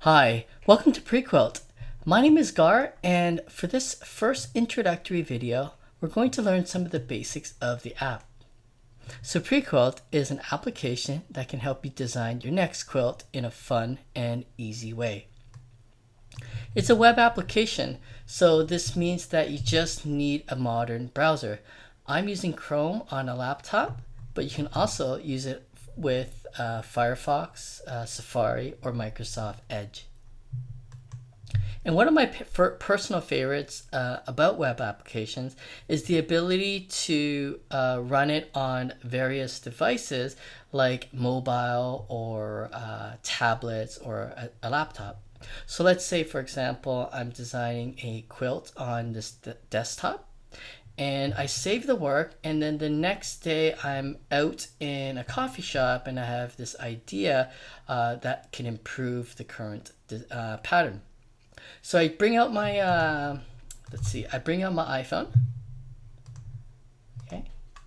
Hi, welcome to PreQuilt. My name is Gar, and for this first introductory video, we're going to learn some of the basics of the app. So PreQuilt is an application that can help you design your next quilt in a fun and easy way. It's a web application, so this means that you just need a modern browser. I'm using Chrome on a laptop, but you can also use it with Firefox, Safari, or Microsoft Edge. And one of my personal favorites about web applications is the ability to run it on various devices like mobile or tablets or a laptop. So let's say, for example, I'm designing a quilt on this desktop, and I save the work, and then the next day I'm out in a coffee shop and I have this idea that can improve the current pattern. So I bring out my I bring out my iPhone, okay,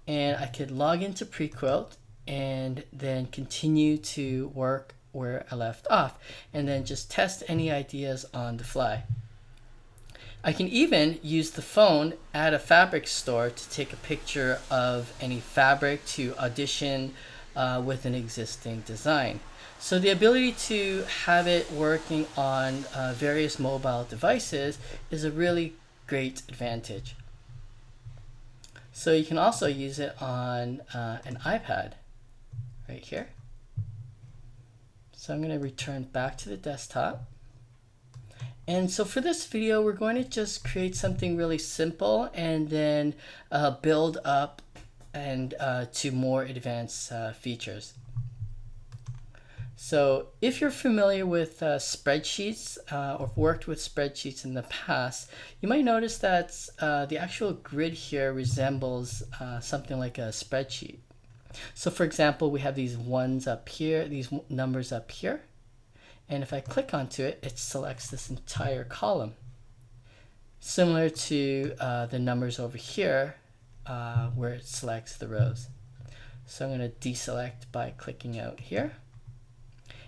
and I could log into PreQuilt and then continue to work where I left off, and then just test any ideas on the fly. I can even use the phone at a fabric store to take a picture of any fabric to audition with an existing design. So the ability to have it working on various mobile devices is a really great advantage. So you can also use it on an iPad right here. So I'm going to return back to the desktop. And so for this video, we're going to just create something really simple and then build up and to more advanced features. So if you're familiar with spreadsheets or worked with spreadsheets in the past, you might notice that the actual grid here resembles something like a spreadsheet. So for example, we have these ones up here, these numbers up here. And if I click onto it, it selects this entire column. Similar to the numbers over here where it selects the rows. So I'm going to deselect by clicking out here.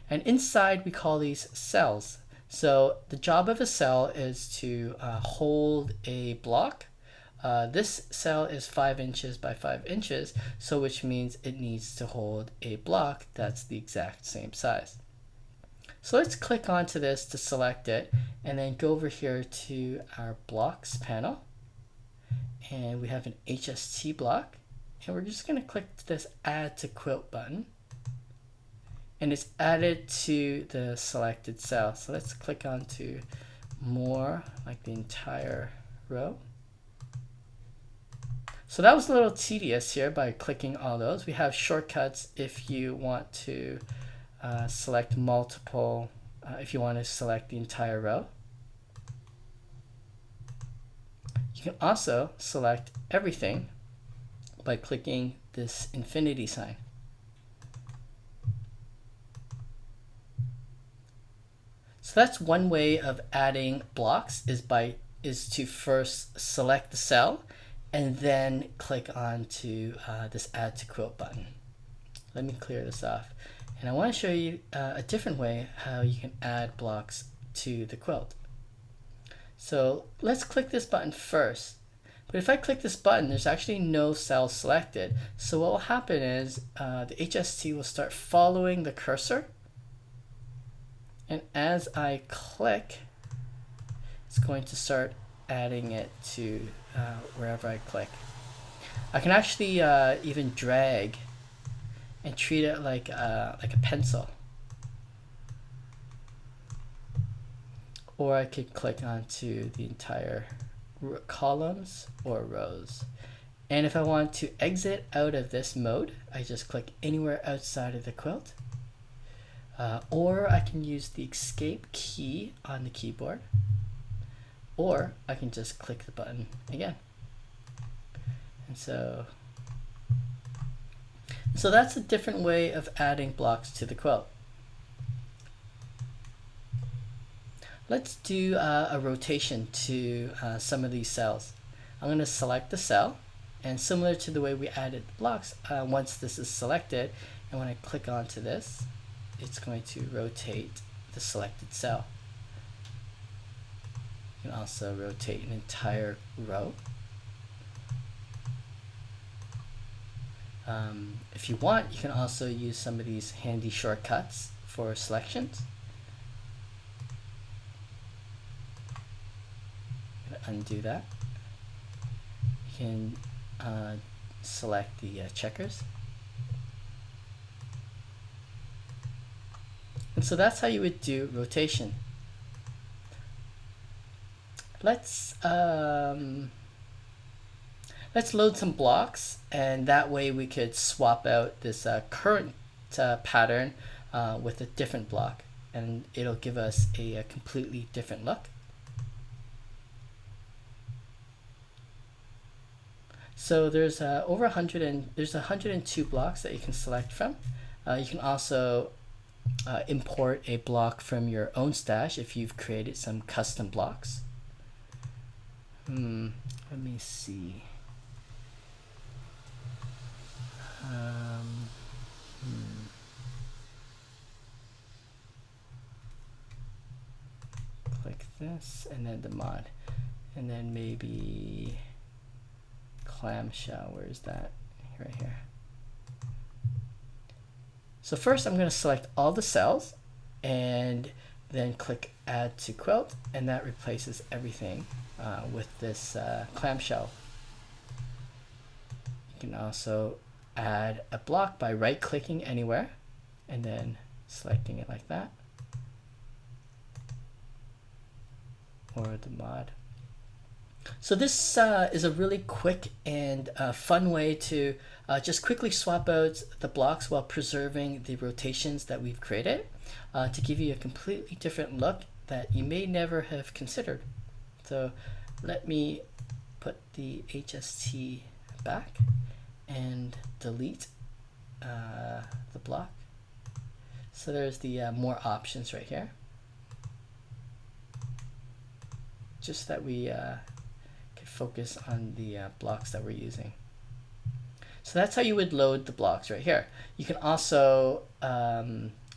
And inside we call these cells. So the job of a cell is to hold a block. This cell is 5 inches by 5 inches, so which means it needs to hold a block that's the exact same size. So let's click onto this to select it, and then go over here to our blocks panel, and we have an HST block, and we're just going to click this add to quilt button, and it's added to the selected cell. So let's click onto more, like the entire row. So that was a little tedious here by clicking all those. We have shortcuts if you want to select multiple, if you want to select the entire row. You can also select everything by clicking this infinity sign. So that's one way of adding blocks is to first select the cell and then click on to this add to quilt button. Let me clear this off. And I want to show you a different way how you can add blocks to the quilt. So let's click this button first. But if I click this button, there's actually no cell selected. So what will happen is the HST will start following the cursor. And as I click, it's going to start adding it to wherever I click. I can actually even drag and treat it like a pencil. Or I could click onto the entire columns or rows. And if I want to exit out of this mode, I just click anywhere outside of the quilt. Or I can use the escape key on the keyboard. Or I can just click the button again. And so that's a different way of adding blocks to the quilt. Let's do a rotation to some of these cells. I'm going to select the cell, and similar to the way we added blocks, once this is selected, and when I click onto this, it's going to rotate the selected cell. You can also rotate an entire row. If you want, you can also use some of these handy shortcuts for selections. Undo that. You can select the checkers. And so that's how you would do rotation. Let's load some blocks, and that way we could swap out this current pattern with a different block, and it'll give us a completely different look. So there's over 100 and there's 102 blocks that you can select from. You can also import a block from your own stash if you've created some custom blocks. Let me see. Click this and then the mod, and then maybe clamshell. Where is that? Right here. So first I'm going to select all the cells and then click add to quilt, and that replaces everything with this clamshell. You can also add a block by right clicking anywhere and then selecting it like that, or the mod. So this is a really quick and fun way to just quickly swap out the blocks while preserving the rotations that we've created to give you a completely different look that you may never have considered. So let me put the HST back and delete the block. So there's the more options right here, just that we can focus on the blocks that we're using. So that's how you would load the blocks right here. You can also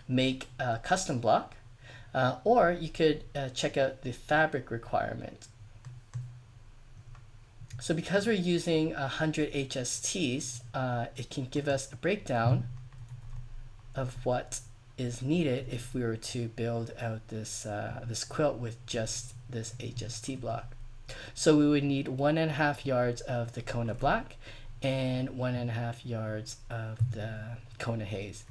make a custom block, or you could check out the fabric requirement. So because we're using 100 HSTs, it can give us a breakdown of what is needed if we were to build out this this quilt with just this HST block. So we would need 1.5 yards of the Kona black and 1.5 yards of the Kona haze.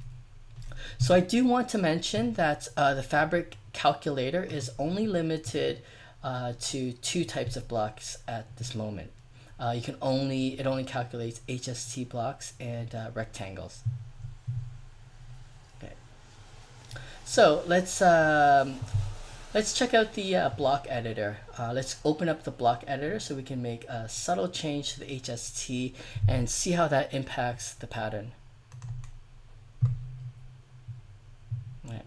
So I do want to mention that the fabric calculator is only limited to 2 types of blocks at this moment. It only calculates HST blocks and rectangles. Okay. So let's check out the block editor. Let's open up the block editor so we can make a subtle change to the HST and see how that impacts the pattern. Right.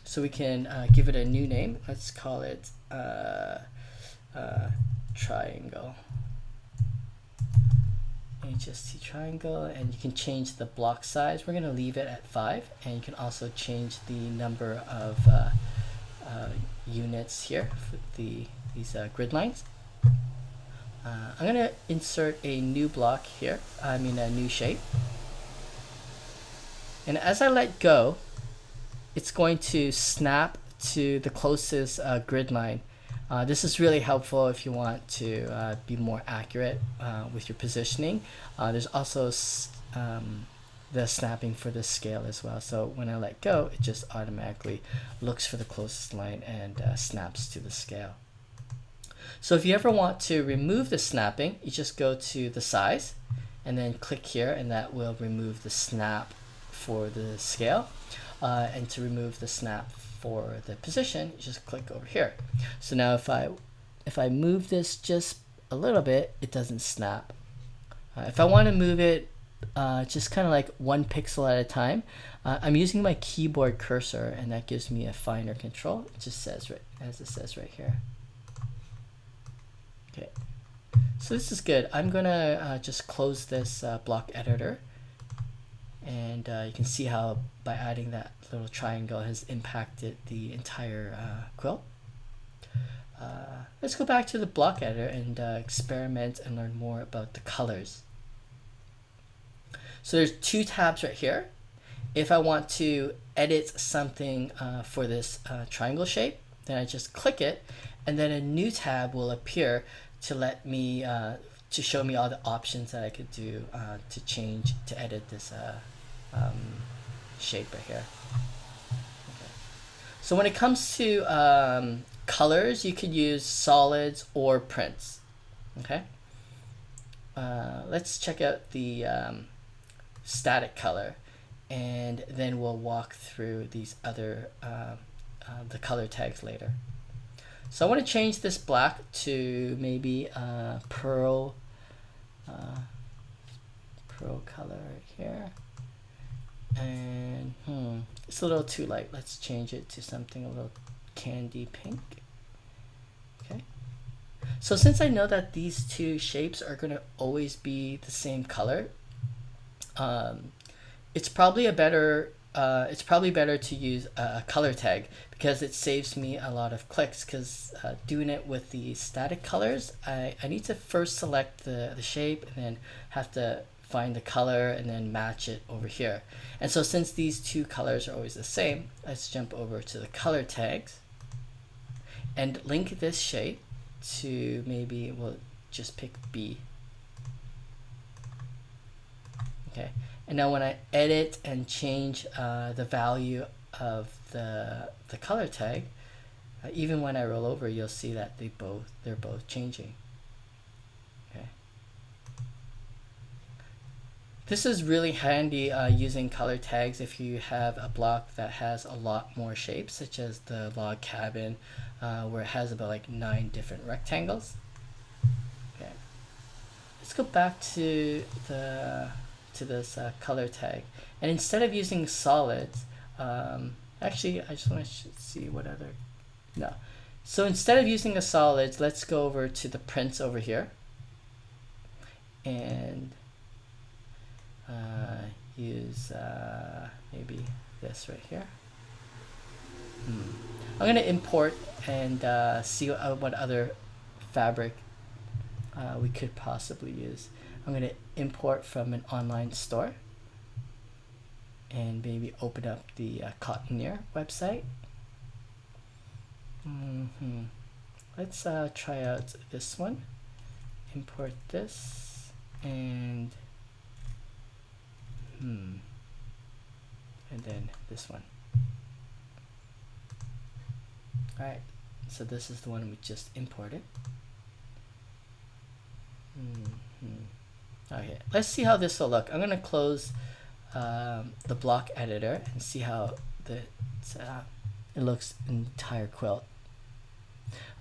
So we can give it a new name. Let's call it triangle. HST triangle, and you can change the block size. We're going to leave it at 5, and you can also change the number of units here for these grid lines. I'm going to insert a new block here, a new shape. And as I let go, it's going to snap to the closest grid line. This is really helpful if you want to be more accurate with your positioning. There's also the snapping for the scale as well. So when I let go, it just automatically looks for the closest line and snaps to the scale. So if you ever want to remove the snapping, you just go to the size and then click here, and that will remove the snap for the scale. And to remove the snap for the position, you just click over here. So now if I move this just a little bit, it doesn't snap. If I want to move it just kind of like 1 pixel at a time, I'm using my keyboard cursor, and that gives me a finer control. It just says right as it says right here. Okay, so this is good. I'm gonna just close this block editor, And you can see how by adding that little triangle has impacted the entire quilt. Let's go back to the block editor and experiment and learn more about the colors. So there's two tabs right here. If I want to edit something for this triangle shape, then I just click it, and then a new tab will appear to let me to show me all the options that I could do to edit this shape right here. Okay. So when it comes to colors, you could use solids or prints. Okay. Let's check out the static color, and then we'll walk through these other the color tags later. So I want to change this black to maybe pearl color right here, and it's a little too light. Let's change it to something a little candy pink. Okay. So since I know that these two shapes are going to always be the same color, it's probably better to use a color tag, because it saves me a lot of clicks. Because doing it with the static colors, I need to first select the shape and then have to find the color and then match it over here. And so since these two colors are always the same, let's jump over to the color tags and link this shape to, maybe we'll just pick B. Okay. And now when I edit and change the value of the color tag, even when I roll over, you'll see that they're both changing. Okay. This is really handy using color tags if you have a block that has a lot more shapes, such as the log cabin, where it has about like 9 different rectangles. Okay. Let's go back to this color tag, and instead of using solids, actually I just want to see what other, no. So instead of using the solids, let's go over to the prints over here and use maybe this right here. I'm going to import and see what other fabric we could possibly use. I'm going to import from an online store and maybe open up the Cotoneer website. Let's try out this one. Import this and then this one. Alright, so this is the one we just imported. Okay, let's see how this will look. I'm going to close the block editor and see how it looks in the entire quilt.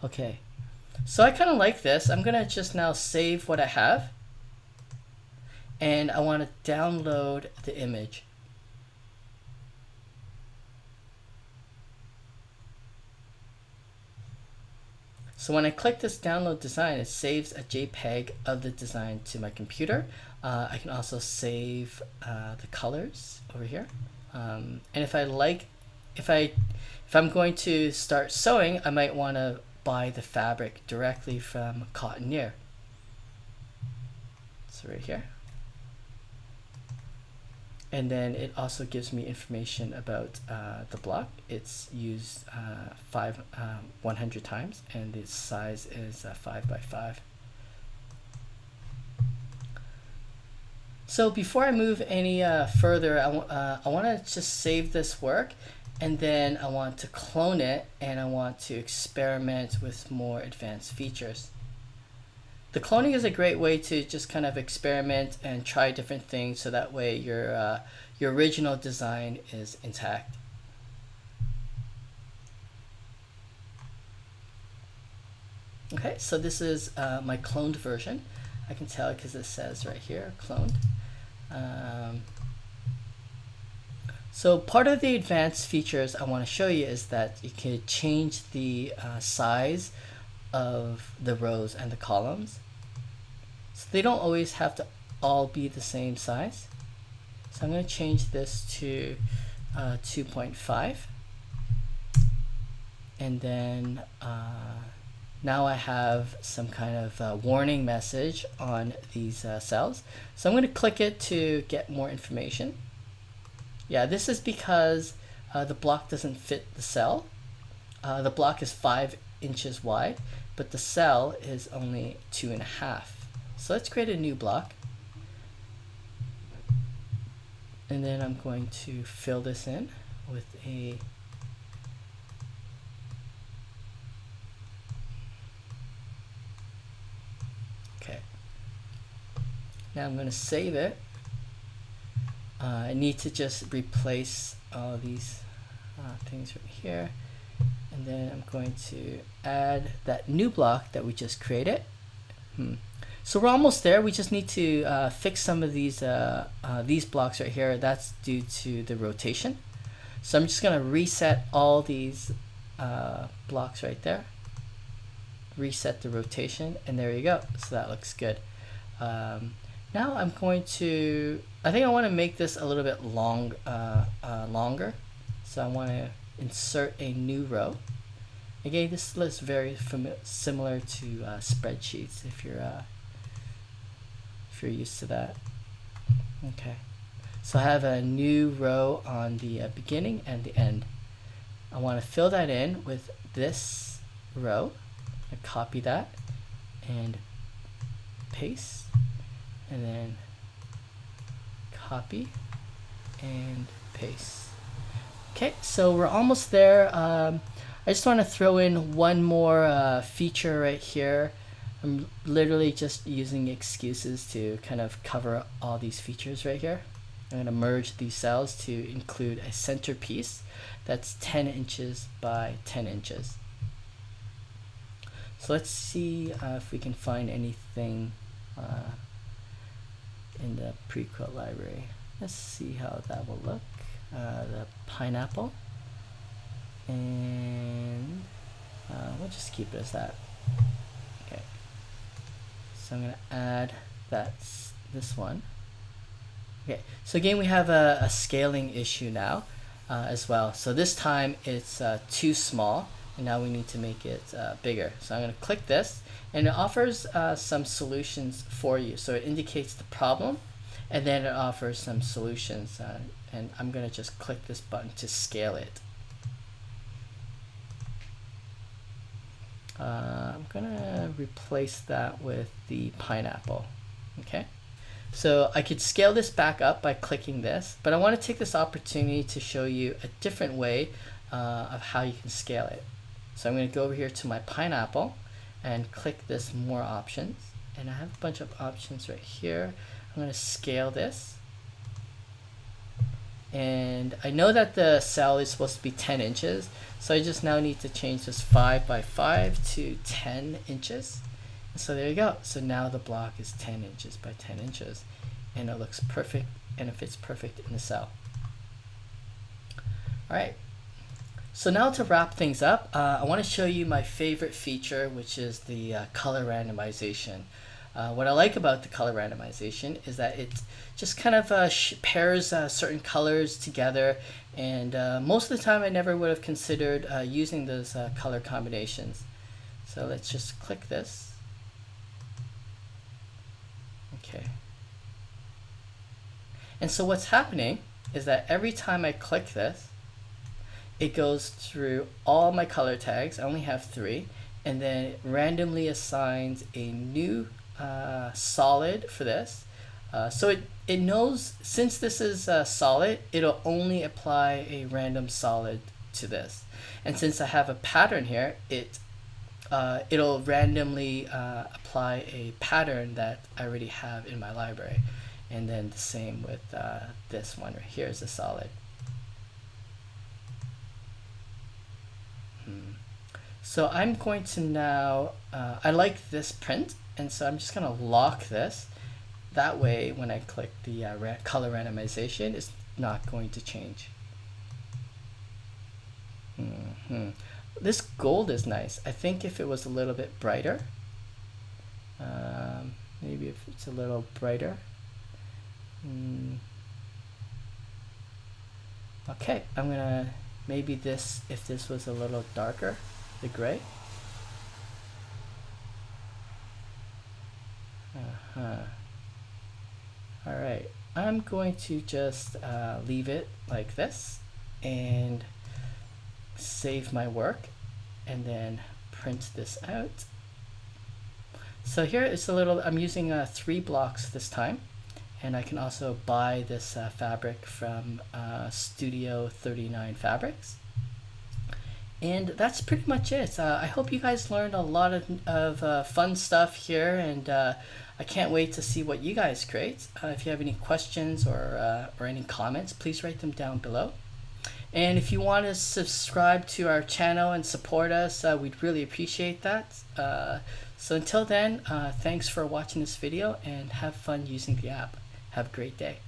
Okay, so I kind of like this. I'm going to just now save what I have, and I want to download the image. So when I click this download design, it saves a JPEG of the design to my computer. I can also save the colors over here. And if I'm going to start sewing, I might want to buy the fabric directly from Cotoneer. So right here. And then it also gives me information about the block. It's used 100 times, and its size is 5 by 5. So before I move any further, I want to just save this work, and then I want to clone it, and I want to experiment with more advanced features. The cloning is a great way to just kind of experiment and try different things, so that way your original design is intact. Okay, so this is my cloned version. I can tell because it says right here, cloned. So part of the advanced features I want to show you is that you can change the size of the rows and the columns. So they don't always have to all be the same size. So I'm going to change this to 2.5, and then now I have some kind of warning message on these cells. So I'm going to click it to get more information. Yeah, this is because the block doesn't fit the cell. The block is 5 inches wide, but the cell is only 2.5. So let's create a new block. And then I'm going to fill this in with a okay. Now I'm going to save it. I need to just replace all these things right here. And then I'm going to add that new block that we just created. So we're almost there. We just need to fix some of these blocks right here. That's due to the rotation. So I'm just going to reset all these blocks right there. Reset the rotation, and there you go. So that looks good. Now I'm going to, I think I want to make this a little bit longer. So I want to insert a new row. Again, this looks very similar to spreadsheets if you're used to that. Okay, so I have a new row on the beginning and the end. I want to fill that in with this row. I copy that and paste, and then copy and paste. Okay, so we're almost there. I just want to throw in one more feature right here. I'm literally just using excuses to kind of cover all these features right here. I'm going to merge these cells to include a centerpiece that's 10 inches by 10 inches. So let's see if we can find anything in the PreQuilt library. Let's see how that will look. The pineapple, and we'll just keep it as that. Okay, so I'm going to add this one. Okay, so again we have a scaling issue now as well. So this time it's too small, and now we need to make it bigger. So I'm going to click this, and it offers some solutions for you. So it indicates the problem, and then it offers some solutions. And I'm going to just click this button to scale it. I'm going to replace that with the pineapple. Okay, so I could scale this back up by clicking this, but I want to take this opportunity to show you a different way of how you can scale it. So I'm going to go over here to my pineapple and click this more options, and I have a bunch of options right here. I'm going to scale this. And I know that the cell is supposed to be 10 inches, so I just now need to change this 5 by 5 to 10 inches. And so there you go. So now the block is 10 inches by 10 inches, and it looks perfect, and it fits perfect in the cell. All right. So now to wrap things up, I want to show you my favorite feature, which is the color randomization. What I like about the color randomization is that it just kind of pairs certain colors together, and most of the time I never would have considered using those color combinations. So let's just click this. Okay. And so what's happening is that every time I click this, it goes through all my color tags. I only have 3, and then it randomly assigns a new solid for this. So it knows, since this is solid, it'll only apply a random solid to this. And since I have a pattern here, it'll randomly apply a pattern that I already have in my library. And then the same with this one right here is a solid. So I'm going to now, I like this print, and so I'm just going to lock this. That way, when I click the color randomization, it's not going to change. This gold is nice. I think if it was a little bit brighter, maybe if it's a little brighter. Okay, I'm gonna, maybe this, if this was a little darker, the gray. All right, I'm going to just leave it like this and save my work and then print this out. So here it's a little, I'm using 3 blocks this time, and I can also buy this fabric from Studio 39 Fabrics. And that's pretty much it. I hope you guys learned a lot of fun stuff here, and I can't wait to see what you guys create. If you have any questions or any comments, please write them down below. And if you want to subscribe to our channel and support us, we'd really appreciate that. So until then, thanks for watching this video and have fun using the app. Have a great day.